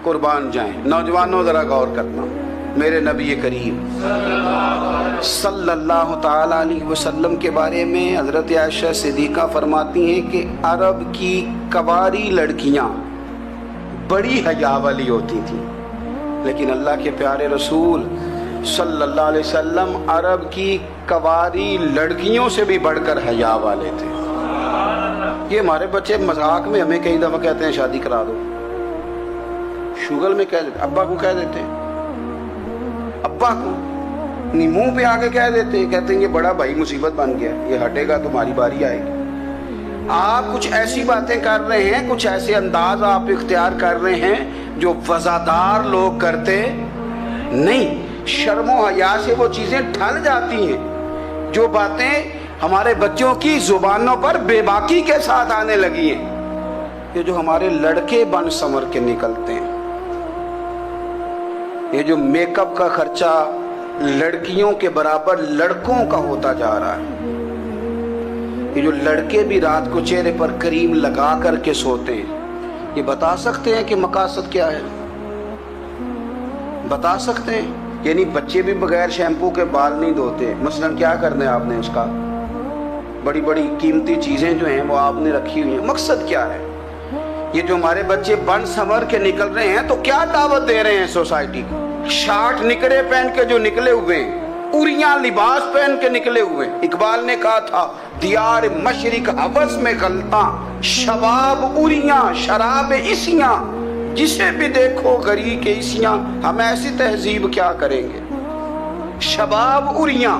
قربان جائیں۔ نوجوانوں ذرا غور کرنا، میرے نبی کریم صلی اللہ تعالی علیہ وسلم کے بارے میں حضرت عائشہ صدیقہ فرماتی ہیں کہ عرب کی کواری لڑکیاں بڑی حیا والی ہوتی تھیں، لیکن اللہ کے پیارے رسول صلی اللہ علیہ وسلم عرب کی کواری لڑکیوں سے بھی بڑھ کر حیا والے تھے۔ یہ ہمارے بچے مذاق میں ہمیں کئی دفعہ کہتے ہیں شادی کرا دو، شوگل میں کہہ دیتے، ابا کو کہہ دیتے ہیں، ابا کو منہ پہ آگے کہہ دیتے ہیں، کہتے ہیں یہ بڑا بھائی مصیبت بن گیا، یہ ہٹے گا تمہاری باری آئے گی۔ آپ کچھ ایسی باتیں کر رہے ہیں، کچھ ایسے انداز آپ اختیار کر رہے ہیں جو وفادار لوگ کرتے نہیں۔ شرم و حیا سے وہ چیزیں ٹھل جاتی ہیں، جو باتیں ہمارے بچوں کی زبانوں پر بے باکی کے ساتھ آنے لگی ہیں۔ یہ جو ہمارے لڑکے بن سنور کے نکلتے ہیں، یہ جو میک اپ کا خرچہ لڑکیوں کے برابر لڑکوں کا ہوتا جا رہا ہے، یہ جو لڑکے بھی رات کو چہرے پر کریم لگا کر کے سوتے ہیں، یہ بتا سکتے ہیں کہ مقاصد کیا ہے؟ بتا سکتے ہیں؟ یعنی بچے بھی بغیر شیمپو کے بال نہیں دھوتے، مثلا کیا کرنا ہے آپ نے اس کا؟ بڑی بڑی قیمتی چیزیں جو ہیں وہ آپ نے رکھی ہوئی ہیں، مقصد کیا ہے؟ یہ جو ہمارے بچے بن سنور کے نکل رہے ہیں تو کیا دعوت دے رہے ہیں سوسائٹی کو؟ شارٹ نکرے پہن کے جو نکلے ہوئے ہیں، اوریاں لباس پہن کے نکلے ہوئے ہیں۔ اقبال نے کہا تھا دیار مشرق ہوس میں غلطاں، شباب اوریاں شراب عیسیاں، جسے بھی دیکھو غری کے عیسیاں، ہم ایسی تہذیب کیا کریں گے؟ شباب اوریاں،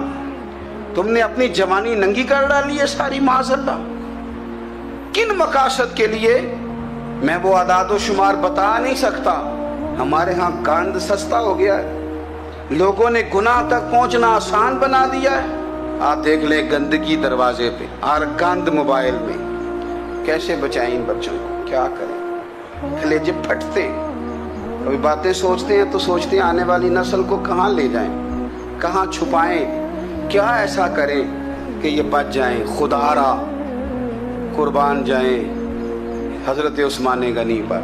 تم نے اپنی جوانی ننگی کر ڈالی ہے ساری، معاذ اللہ۔ کن مقاصد کے لیے؟ میں وہ اعداد و شمار بتا نہیں سکتا۔ ہمارے ہاں گند سستا ہو گیا ہے، لوگوں نے گناہ تک پہنچنا آسان بنا دیا ہے۔ آپ دیکھ لیں گندگی دروازے پہ اور گند موبائل میں، کیسے بچائیں ان بچوں کو؟ کیا کریں؟ کلیجے پھٹتے، کبھی باتیں سوچتے ہیں تو سوچتے ہیں آنے والی نسل کو کہاں لے جائیں، کہاں چھپائیں، کیا ایسا کریں کہ یہ بچ جائیں۔ خدا را قربان جائیں حضرت عثمان غنی پر۔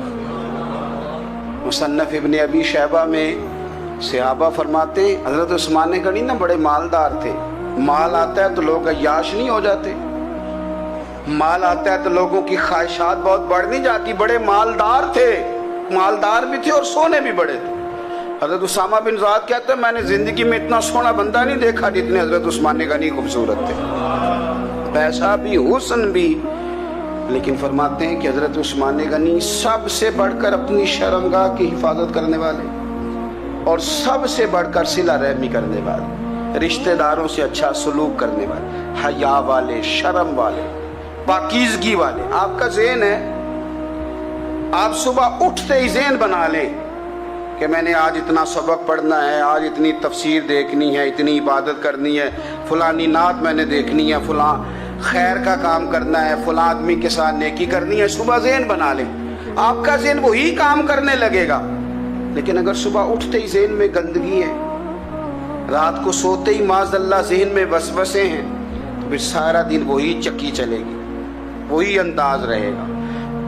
مصنف ابن ابی شیبہ میں صحابہ فرماتے ہیں حضرت عثمان غنی نا بڑے مالدار تھے۔ مال آتا ہے تو لوگ عیاش نہیں ہو جاتے، مال آتا ہے تو لوگوں کی خواہشات بہت بڑھ نہیں جاتی۔ بڑے مالدار تھے، مالدار بھی تھے اور سونے بھی بڑے تھے۔ حضرت اسامہ بن زید کہتے ہیں میں نے زندگی میں اتنا سونا بندہ نہیں دیکھا جتنے حضرت عثمان غنی خوبصورت تھے، پیسہ بھی حسن بھی۔ لیکن فرماتے ہیں کہ حضرت عثمان غنی سب سے بڑھ کر اپنی شرمگاہ کی حفاظت کرنے والے، اور سب سے بڑھ کر صلہ رحمی کرنے والے، رشتہ داروں سے اچھا سلوک کرنے والے، حیا والے، شرم والے، پاکیزگی والے۔ آپ کا ذہن ہے، آپ صبح اٹھتے ہی ذہن بنا لیں کہ میں نے آج اتنا سبق پڑھنا ہے، آج اتنی تفسیر دیکھنی ہے، اتنی عبادت کرنی ہے، فلانی نعت میں نے دیکھنی ہے، فلاں خیر کا کام کرنا ہے، فلاں آدمی کے ساتھ نیکی کرنی ہے۔ صبح ذہن بنا لیں، آپ کا ذہن وہی کام کرنے لگے گا۔ لیکن اگر صبح اٹھتے ہی ذہن میں گندگی ہے، رات کو سوتے ہی معاذ اللہ ذہن میں وسوسے ہیں، تو پھر سارا دن وہی چکی چلے گی، وہی انداز رہے گا۔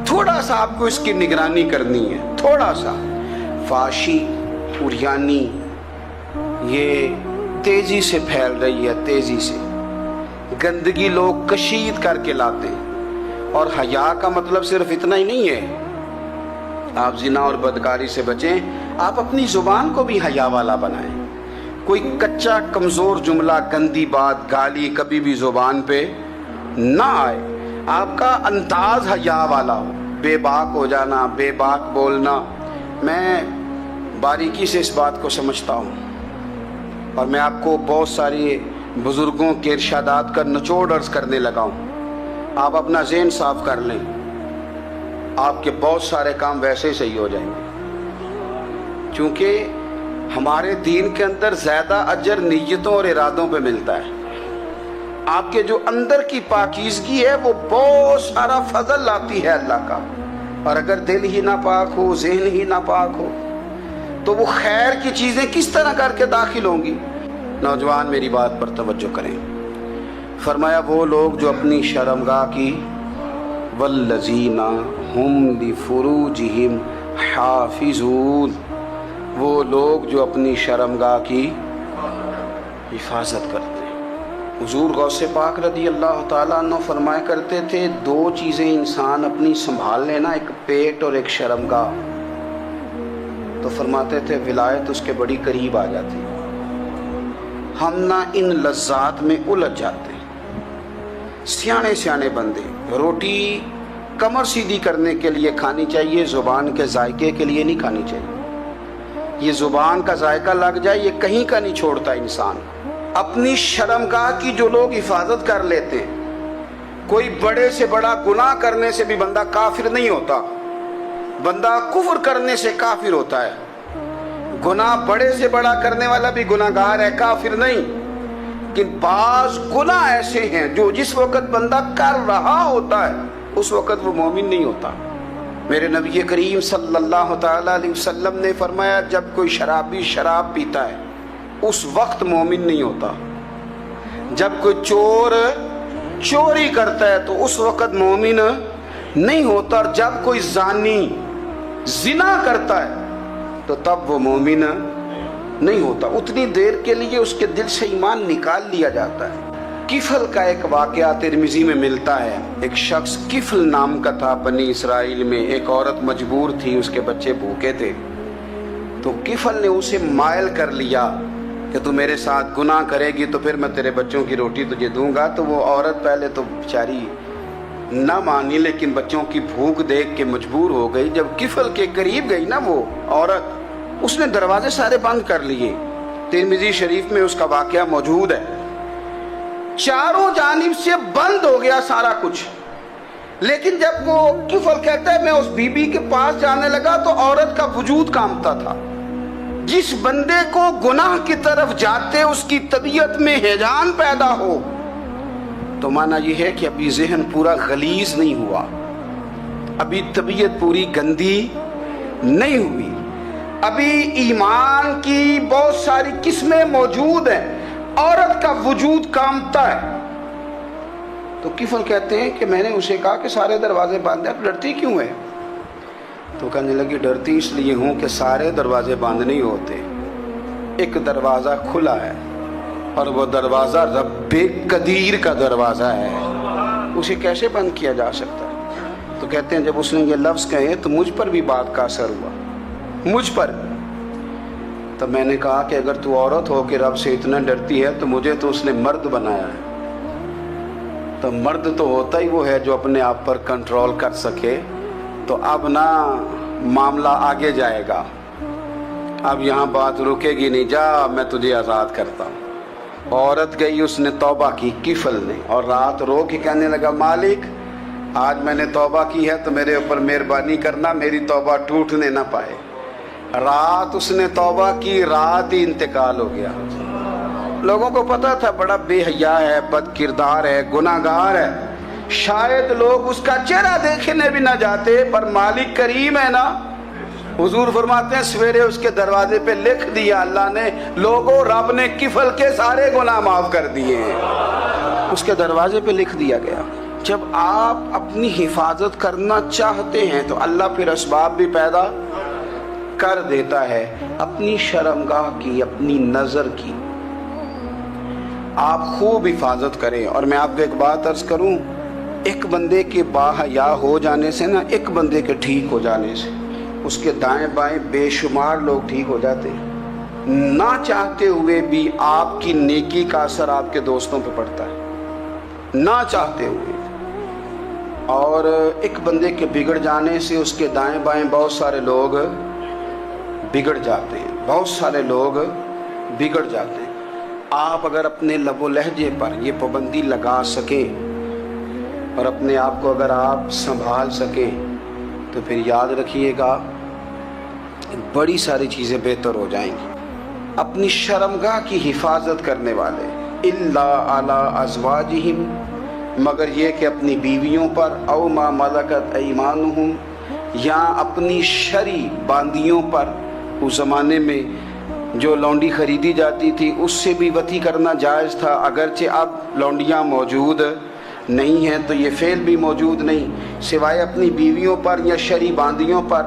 تھوڑا سا آپ کو اس کی نگرانی کرنی ہے، تھوڑا سا۔ فحاشی، عریانی یہ تیزی سے پھیل رہی ہے، تیزی سے گندگی لوگ کشید کر کے لاتے ہیں۔ اور حیا کا مطلب صرف اتنا ہی نہیں ہے آپ زنا اور بدکاری سے بچیں، آپ اپنی زبان کو بھی حیا والا بنائیں۔ کوئی کچا کمزور جملہ، گندی بات، گالی کبھی بھی زبان پہ نہ آئے، آپ کا انداز حیا والا ہو، بے باک ہو جانا، بے باک بولنا۔ میں باریکی سے اس بات کو سمجھتا ہوں، اور میں آپ کو بہت ساری بزرگوں کے ارشادات کا نچوڑ عرض کرنے لگا ہوں۔ آپ اپنا ذہن صاف کر لیں، آپ کے بہت سارے کام ویسے ہی صحیح ہو جائیں گے، کیونکہ ہمارے دین کے اندر زیادہ اجر نیتوں اور ارادوں پہ ملتا ہے۔ آپ کے جو اندر کی پاکیزگی ہے وہ بہت سارا فضل لاتی ہے اللہ کا، اور اگر دل ہی نہ پاک ہو، ذہن ہی نہ پاک ہو، تو وہ خیر کی چیزیں کس طرح کر کے داخل ہوں گی؟ نوجوان میری بات پر توجہ کریں۔ فرمایا وہ لوگ جو اپنی شرمگاہ کی والذین ہم لفروجہم حافظون، وہ لوگ جو اپنی شرمگاہ کی حفاظت کرتے ہیں۔ حضور غوث پاک رضی اللہ تعالیٰ عنہ فرمایا کرتے تھے، دو چیزیں انسان اپنی سنبھال لینا، ایک پیٹ اور ایک شرمگاہ، تو فرماتے تھے ولایت اس کے بڑی قریب آ جاتی۔ ہم نہ ان لذات میں الجھ جاتے ہیں۔ سیانے سیانے بندے، روٹی کمر سیدھی کرنے کے لیے کھانی چاہیے، زبان کے ذائقے کے لیے نہیں کھانی چاہیے۔ یہ زبان کا ذائقہ لگ جائے یہ کہیں کا نہیں چھوڑتا انسان۔ اپنی شرمگاہ کی جو لوگ حفاظت کر لیتے ہیں، کوئی بڑے سے بڑا گناہ کرنے سے بھی بندہ کافر نہیں ہوتا، بندہ کفر کرنے سے کافر ہوتا ہے۔ گناہ بڑے سے بڑا کرنے والا بھی گناہ گار ہے، کافر نہیں۔ لیکن بعض گناہ ایسے ہیں جو جس وقت بندہ کر رہا ہوتا ہے اس وقت وہ مومن نہیں ہوتا۔ میرے نبی کریم صلی اللہ تعالیٰ علیہ وسلم نے فرمایا، جب کوئی شرابی شراب پیتا ہے اس وقت مومن نہیں ہوتا۔ جب کوئی چور چوری کرتا ہے تو اس وقت مومن نہیں ہوتا، اور جب کوئی زانی زنا کرتا ہے تو تب وہ مومن نہیں ہوتا۔ اتنی دیر کے لیے اس کے دل سے ایمان نکال لیا جاتا ہے۔ کفل کا ایک واقعہ ترمذی میں ملتا ہے۔ ایک شخص کفل نام کا تھا بنی اسرائیل میں، ایک عورت مجبور تھی، اس کے بچے بھوکے تھے، تو کفل نے اسے مائل کر لیا کہ تو میرے ساتھ گناہ کرے گی تو پھر میں تیرے بچوں کی روٹی تجھے دوں گا۔ تو وہ عورت پہلے تو بیچاری نہ مانی، لیکن بچوں کی بھوک دیکھ کے مجبور ہو گئی۔ جب کفل کے قریب گئی نا وہ عورت، اس نے دروازے سارے بند کر لیے۔ ترمذی شریف میں اس کا واقعہ موجود ہے۔ چاروں جانب سے بند ہو گیا سارا کچھ، لیکن جب وہ کفل کہتا ہے میں اس بی بی کے پاس جانے لگا تو عورت کا وجود کانپتا تھا۔ جس بندے کو گناہ کی طرف جاتے اس کی طبیعت میں ہیجان پیدا ہو تو مانا یہ ہے کہ ابھی ذہن پورا غلیظ نہیں ہوا، ابھی طبیعت پوری گندی نہیں ہوئی، ابھی ایمان کی بہت ساری قسمیں موجود ہیں، عورت کا وجود کامتا ہے۔ تو کفل کہتے ہیں کہ میں نے اسے کہا کہ سارے دروازے بند ہیں، ڈرتی کیوں ہے؟ تو کہنے لگی ڈرتی اس لیے ہوں کہ سارے دروازے بند نہیں ہوتے، ایک دروازہ کھلا ہے اور وہ دروازہ رب قدیر کا دروازہ ہے، اسے کیسے بند کیا جا سکتا ہے؟ تو کہتے ہیں جب اس نے یہ لفظ کہے تو مجھ پر بھی بات کا اثر ہوا، مجھ پر۔ تو میں نے کہا کہ اگر تو عورت ہو کے رب سے اتنا ڈرتی ہے تو مجھے تو اس نے مرد بنایا ہے، تو مرد تو ہوتا ہی وہ ہے جو اپنے آپ پر کنٹرول کر سکے۔ تو اب نہ معاملہ آگے جائے گا، اب یہاں بات رکے گی نہیں، جا میں تجھے آزاد کرتا ہوں۔ عورت گئی، اس نے توبہ کی کفل نے، اور رات رو کے کہنے لگا مالک آج میں نے توبہ کی ہے تو میرے اوپر مہربانی کرنا، میری توبہ ٹوٹنے نہ پائے۔ رات اس نے توبہ کی، رات ہی انتقال ہو گیا۔ لوگوں کو پتا تھا بڑا بے حیا ہے، بد کردار ہے، گناہ گار ہے، شاید لوگ اس کا چہرہ دیکھنے بھی نہ جاتے، پر مالک کریم ہے نا۔ حضور فرماتے ہیں سویرے اس کے دروازے پہ لکھ دیا اللہ نے، لوگوں رب نے کفل کے سارے گناہ معاف کر دیے ہیں، اس کے دروازے پہ لکھ دیا گیا۔ جب آپ اپنی حفاظت کرنا چاہتے ہیں تو اللہ پھر اسباب بھی پیدا کر دیتا ہے۔ اپنی شرمگاہ کی، اپنی نظر کی آپ خوب حفاظت کریں۔ اور میں آپ کو ایک بات عرض کروں، ایک بندے کے باحیا ہو جانے سے نا، ایک بندے کے ٹھیک ہو جانے سے اس کے دائیں بائیں بے شمار لوگ ٹھیک ہو جاتے ہیں۔ نہ چاہتے ہوئے بھی آپ کی نیکی کا اثر آپ کے دوستوں پہ پڑتا ہے، نہ چاہتے ہوئے۔ اور ایک بندے کے بگڑ جانے سے اس کے دائیں بائیں بہت سارے لوگ بگڑ جاتے ہیں، بہت سارے لوگ بگڑ جاتے ہیں۔ آپ اگر اپنے لب و لہجے پر یہ پابندی لگا سکیں اور اپنے آپ کو اگر آپ سنبھال سکیں تو پھر یاد رکھیے گا بڑی ساری چیزیں بہتر ہو جائیں گی۔ اپنی شرمگاہ کی حفاظت کرنے والے الا علی ازواجہم، مگر یہ کہ اپنی بیویوں پر، او ما ملکت ایمانہم، یا اپنی شرعی باندیوں پر۔ اس زمانے میں جو لونڈی خریدی جاتی تھی اس سے بھی وطی کرنا جائز تھا، اگرچہ اب لونڈیاں موجود نہیں ہیں تو یہ فعل بھی موجود نہیں، سوائے اپنی بیویوں پر یا شرعی باندیوں پر۔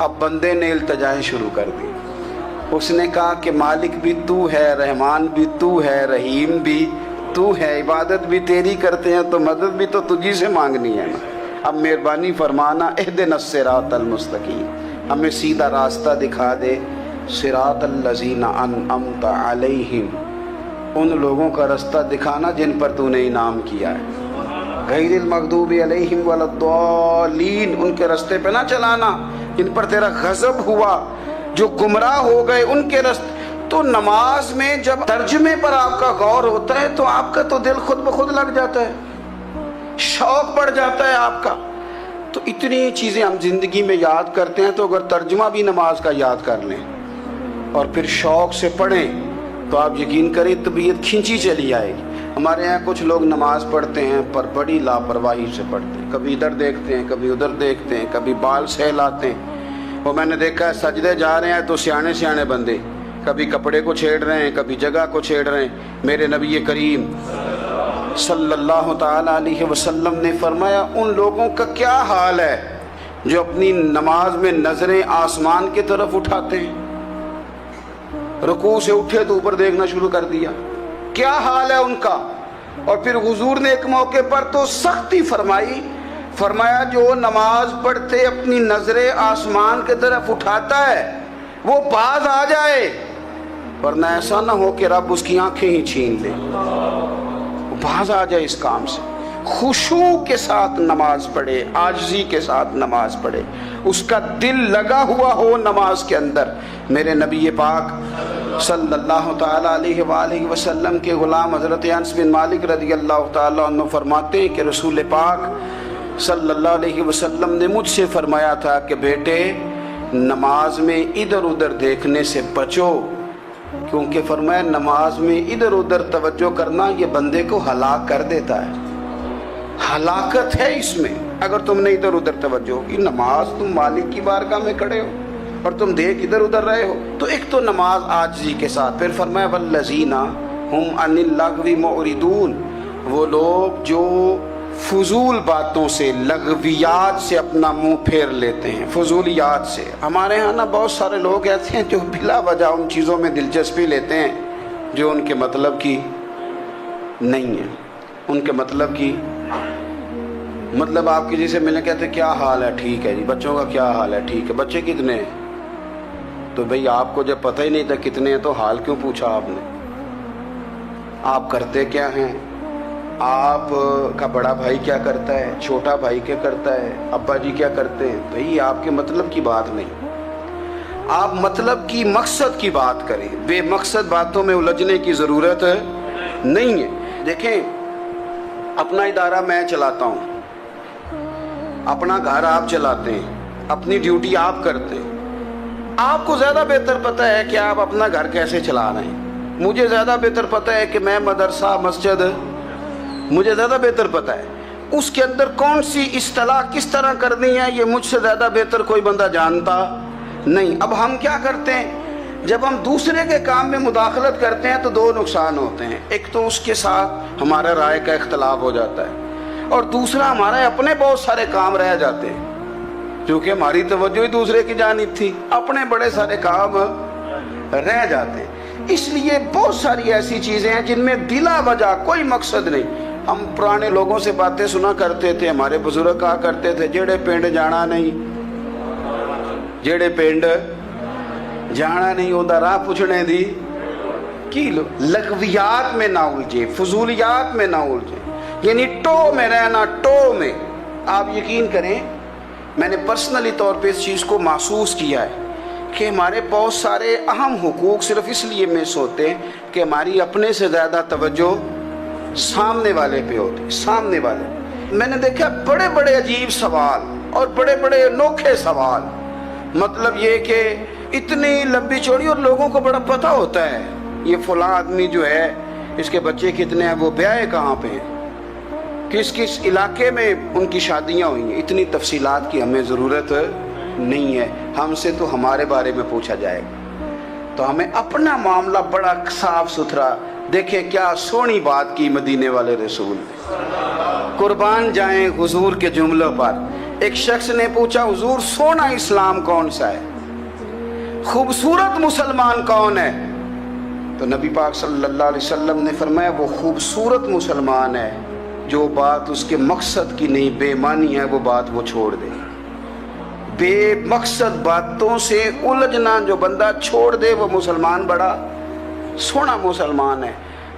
اب بندے نے التجائیں شروع کر دی. اس نے کہا کہ مالک بھی تو ہے, رحمان بھی تو ہے, رحیم بھی تو ہے, عبادت بھی تیری کرتے ہیں تو مدد بھی تو تجھی سے مانگنی ہے نا. اب مہربانی فرمانا اہدنا الصراط المستقیم, ہمیں سیدھا راستہ دکھا دے. صراط الذین انعمت علیہم, ان لوگوں کا راستہ دکھانا جن پر تو نے انعام کیا ہے. غیر المغضوب علیہم ولا الضالین, ان کے راستے پہ نہ چلانا جن پر تیرا غضب ہوا, جو گمراہ ہو گئے ان کے راستے. تو نماز میں جب ترجمے پر آپ کا غور ہوتا ہے تو آپ کا تو دل خود بخود لگ جاتا ہے, شوق بڑھ جاتا ہے آپ کا. تو اتنی چیزیں ہم زندگی میں یاد کرتے ہیں, تو اگر ترجمہ بھی نماز کا یاد کر لیں اور پھر شوق سے پڑھیں تو آپ یقین کریں طبیعت کھینچی چلی آئے گی. ہمارے یہاں کچھ لوگ نماز پڑھتے ہیں پر بڑی لاپرواہی سے پڑھتے ہیں, کبھی ادھر دیکھتے ہیں, کبھی ادھر دیکھتے ہیں, کبھی بال سہلاتے ہیں. وہ میں نے دیکھا ہے سجدے جا رہے ہیں تو سیانے بندے کبھی کپڑے کو چھیڑ رہے ہیں, کبھی جگہ کو چھیڑ رہے ہیں. میرے نبی کریم صلی اللہ تعالی علیہ وسلم نے فرمایا ان لوگوں کا کیا حال ہے جو اپنی نماز میں نظریں آسمان کی طرف اٹھاتے ہیں, رکوع سے اٹھے تو اوپر دیکھنا شروع کر دیا, کیا حال ہے ان کا. اور پھر حضور نے ایک موقع پر تو سختی فرمایا جو نماز پڑھتے اپنی نظریں آسمان کی طرف اٹھاتا ہے وہ باز آ جائے, ورنہ ایسا نہ ہو کہ رب اس کی آنکھیں ہی چھین لے. باز آ جائے اس کام سے. خشوع کے ساتھ نماز پڑھے, عاجزی کے ساتھ نماز پڑھے, اس کا دل لگا ہوا ہو نماز کے اندر. میرے نبی پاک صلی اللہ تعالی علیہ وآلہ وسلم کے غلام حضرت انس بن مالک رضی اللہ تعالی عنہ فرماتے ہیں کہ رسول پاک صلی اللہ علیہ وسلم نے مجھ سے فرمایا تھا کہ بیٹے نماز میں ادھر ادھر دیکھنے سے بچو, کیونکہ فرمایا نماز میں ادھر ادھر توجہ کرنا یہ بندے کو ہلاک کر دیتا ہے. ہلاکت ہے اس میں اگر تم نے ادھر ادھر توجہ ہوگی. نماز تم مالک کی بارگاہ میں کھڑے ہو اور تم دیکھ ادھر ادھر رہے ہو. تو ایک تو نماز عاجزی کے ساتھ. پھر فرمایا والذین ہم عن اللغو معرضون, وہ لوگ جو فضول باتوں سے, لغویات سے اپنا منہ پھیر لیتے ہیں, فضولیات سے. ہمارے ہاں نا بہت سارے لوگ ایسے ہیں جو بلا وجہ ان چیزوں میں دلچسپی لیتے ہیں جو ان کے مطلب کی نہیں ہے. ان کے مطلب کی مطلب آپ کسی سے ملنے کہتے ہیں کیا حال ہے, ٹھیک ہے جی. بچوں کا کیا حال ہے, ٹھیک ہے. بچے کتنے ہیں؟ تو بھئی آپ کو جب پتہ ہی نہیں تھا کتنے ہیں تو حال کیوں پوچھا آپ نے؟ آپ کرتے کیا ہیں؟ آپ کا بڑا بھائی کیا کرتا ہے, چھوٹا بھائی کیا کرتا ہے, ابا جی کیا کرتے ہیں؟ بھئی آپ کے مطلب کی بات نہیں. آپ مطلب کی, مقصد کی بات کریں. بے مقصد باتوں میں الجھنے کی ضرورت نہیں ہے. دیکھیں اپنا ادارہ میں چلاتا ہوں, اپنا گھر آپ چلاتے ہیں, اپنی ڈیوٹی آپ کرتے ہیں. آپ کو زیادہ بہتر پتہ ہے کہ آپ اپنا گھر کیسے چلا رہے ہیں. مجھے زیادہ بہتر پتہ ہے کہ میں مدرسہ, مسجد, مجھے زیادہ بہتر پتہ ہے اس کے اندر کون سی اصطلاح کس طرح کرنی ہے. یہ مجھ سے زیادہ بہتر کوئی بندہ جانتا نہیں. اب ہم کیا کرتے ہیں, جب ہم دوسرے کے کام میں مداخلت کرتے ہیں تو دو نقصان ہوتے ہیں. ایک تو اس کے ساتھ ہمارا رائے کا اختلاف ہو جاتا ہے, اور دوسرا ہمارے اپنے بہت سارے کام رہ جاتے ہیں کیونکہ ہماری توجہ ہی دوسرے کی جانب تھی. اپنے بڑے سارے کام رہ جاتے ہیں. اس لیے بہت ساری ایسی چیزیں ہیں جن میں بلا وجہ کوئی مقصد نہیں. ہم پرانے لوگوں سے باتیں سنا کرتے تھے, ہمارے بزرگ کہا کرتے تھے جیڑے پنڈ جانا نہیں, جیڑے پنڈ جانا نہیں ہوتا راہ پوچھنے دی کی. لغویات میں نہ الجھے, فضولیات میں نہ الجھے, یعنی ٹو میں رہنا, ٹو میں. آپ یقین کریں میں نے پرسنلی طور پہ اس چیز کو محسوس کیا ہے کہ ہمارے بہت سارے اہم حقوق صرف اس لیے مس ہوتے ہیں کہ ہماری اپنے سے زیادہ توجہ سامنے والے پہ ہوتی. سامنے والے میں نے دیکھا بڑے بڑے عجیب سوال اور بڑے بڑے انوکھے سوال, مطلب یہ کہ اتنی لمبی چوڑی, اور لوگوں کو بڑا پتہ ہوتا ہے یہ فلاں آدمی جو ہے اس کے بچے کتنے ہیں, وہ بیاہ کہاں پہ ہیں, کس کس علاقے میں ان کی شادیاں ہوئی ہیں. اتنی تفصیلات کی ہمیں ضرورت نہیں ہے. ہم سے تو ہمارے بارے میں پوچھا جائے گا تو ہمیں اپنا معاملہ بڑا صاف ستھرا. دیکھیں کیا سونی بات کی مدینے والے رسول نے, قربان جائیں حضور کے جملوں پر. ایک شخص نے پوچھا حضور سونا اسلام کون سا ہے، خوبصورت مسلمان کون ہے؟ تو نبی پاک صلی اللہ علیہ وسلم نے فرمایا وہ خوبصورت مسلمان ہے جو بات اس کے مقصد کی نہیں، بے معنی ہے وہ بات وہ چھوڑ دے، بے مقصد باتوں سے الجھنا جو بندہ چھوڑ دے وہ مسلمان بڑا سونا مسلمان ہے۔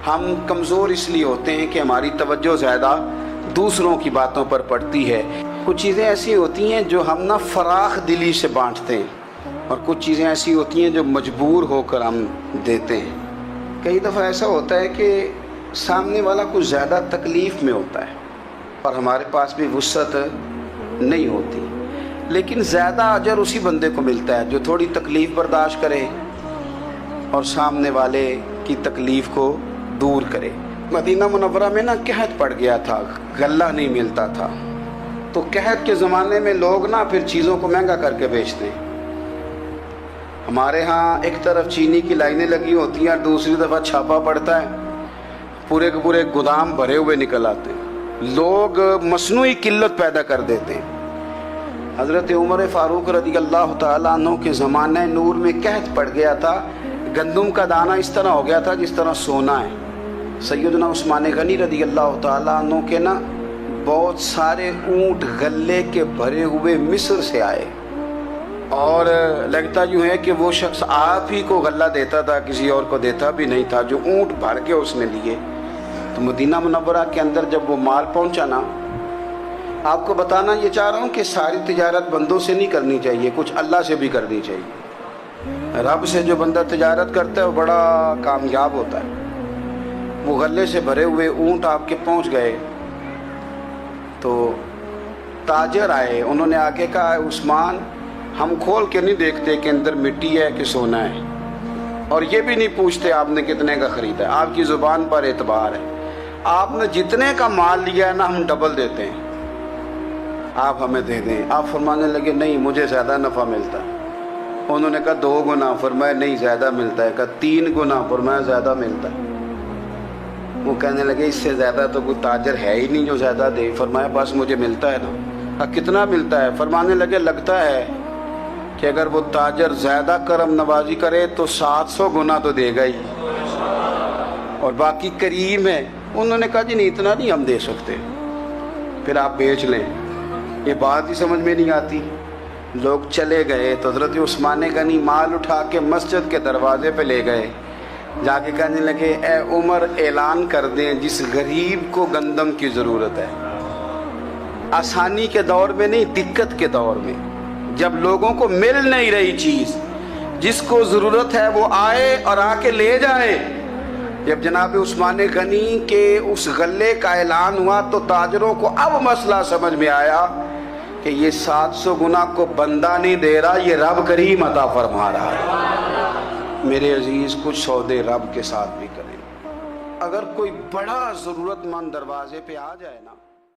ہم کمزور اس لیے ہوتے ہیں کہ ہماری توجہ زیادہ دوسروں کی باتوں پر پڑتی ہے۔ کچھ چیزیں ایسی ہوتی ہیں جو ہم نہ فراخ دلی سے بانٹتے ہیں، اور کچھ چیزیں ایسی ہوتی ہیں جو مجبور ہو کر ہم دیتے ہیں۔ کئی دفعہ ایسا ہوتا ہے کہ سامنے والا کچھ زیادہ تکلیف میں ہوتا ہے اور ہمارے پاس بھی وسعت نہیں ہوتی، لیکن زیادہ اجر اسی بندے کو ملتا ہے جو تھوڑی تکلیف برداشت کرے اور سامنے والے کی تکلیف کو دور کرے۔ مدینہ منورہ میں نا قحط پڑ گیا تھا، غلہ نہیں ملتا تھا، تو قحط کے زمانے میں لوگ نا پھر چیزوں کو مہنگا کر کے بیچتے ہیں۔ ہمارے ہاں ایک طرف چینی کی لائنیں لگی ہوتی ہیں، دوسری دفعہ چھاپا پڑتا ہے، پورے کے پورے گودام بھرے ہوئے نکل آتے ہیں، لوگ مصنوعی قلت پیدا کر دیتے ہیں۔ حضرت عمر فاروق رضی اللہ تعالیٰ عنہ کے زمانہ نور میں قحط پڑ گیا تھا، گندم کا دانہ اس طرح ہو گیا تھا جس طرح سونا ہے۔ سیدنا عثمان غنی رضی اللہ تعالیٰ عنہ کے نا بہت سارے اونٹ غلے کے بھرے ہوئے مصر سے آئے، اور لگتا یوں ہے کہ وہ شخص آپ ہی کو غلہ دیتا تھا، کسی اور کو دیتا بھی نہیں تھا، جو اونٹ بھر کے اس نے لیے۔ تو مدینہ منورہ کے اندر جب وہ مال پہنچا نا، آپ کو بتانا یہ چاہ رہا ہوں کہ ساری تجارت بندوں سے نہیں کرنی چاہیے، کچھ اللہ سے بھی کرنی چاہیے۔ رب سے جو بندہ تجارت کرتا ہے وہ بڑا کامیاب ہوتا ہے۔ وہ غلے سے بھرے ہوئے اونٹ آپ کے پہنچ گئے تو تاجر آئے، انہوں نے آگے کہا عثمان ہم کھول کے نہیں دیکھتے کہ اندر مٹی ہے کہ سونا ہے، اور یہ بھی نہیں پوچھتے آپ نے کتنے کا خریدا ہے، آپ کی زبان پر اعتبار ہے، آپ نے جتنے کا مال لیا ہے نا ہم ڈبل دیتے ہیں، آپ ہمیں دے دیں۔ آپ فرمانے لگے نہیں مجھے زیادہ نفع ملتا ہے۔ انہوں نے کہا 2 گنا، فرمایا نہیں زیادہ ملتا ہے، کہا 3 گنا، فرمایا زیادہ ملتا ہے۔ وہ کہنے لگے اس سے زیادہ تو کوئی تاجر ہے ہی نہیں جو زیادہ دے، فرمایا بس مجھے ملتا ہے نا۔ کتنا ملتا ہے؟ فرمانے لگے لگتا ہے کہ اگر وہ تاجر زیادہ کرم نوازی کرے تو 700 گنا تو دے گا ہی، اور باقی کریم ہے۔ انہوں نے کہا جی نہیں اتنا نہیں ہم دے سکتے، پھر آپ بیچ لیں۔ یہ بات ہی سمجھ میں نہیں آتی۔ لوگ چلے گئے تو حضرت عثمان غنی مال اٹھا کے مسجد کے دروازے پہ لے گئے، جا کے کہنے لگے اے عمر اعلان کر دیں جس غریب کو گندم کی ضرورت ہے، آسانی کے دور میں نہیں دقت کے دور میں، جب لوگوں کو مل نہیں رہی چیز، جس کو ضرورت ہے وہ آئے اور آ کے لے جائے۔ جب جناب عثمان غنی کے اس غلے کا اعلان ہوا تو تاجروں کو اب مسئلہ سمجھ میں آیا کہ یہ 700 گنا کو بندہ نہیں دے رہا، یہ رب کریم عطا فرما رہا ہے۔ میرے عزیز کچھ سودے رب کے ساتھ بھی کریں۔ اگر کوئی بڑا ضرورت مند دروازے پہ آ جائے نا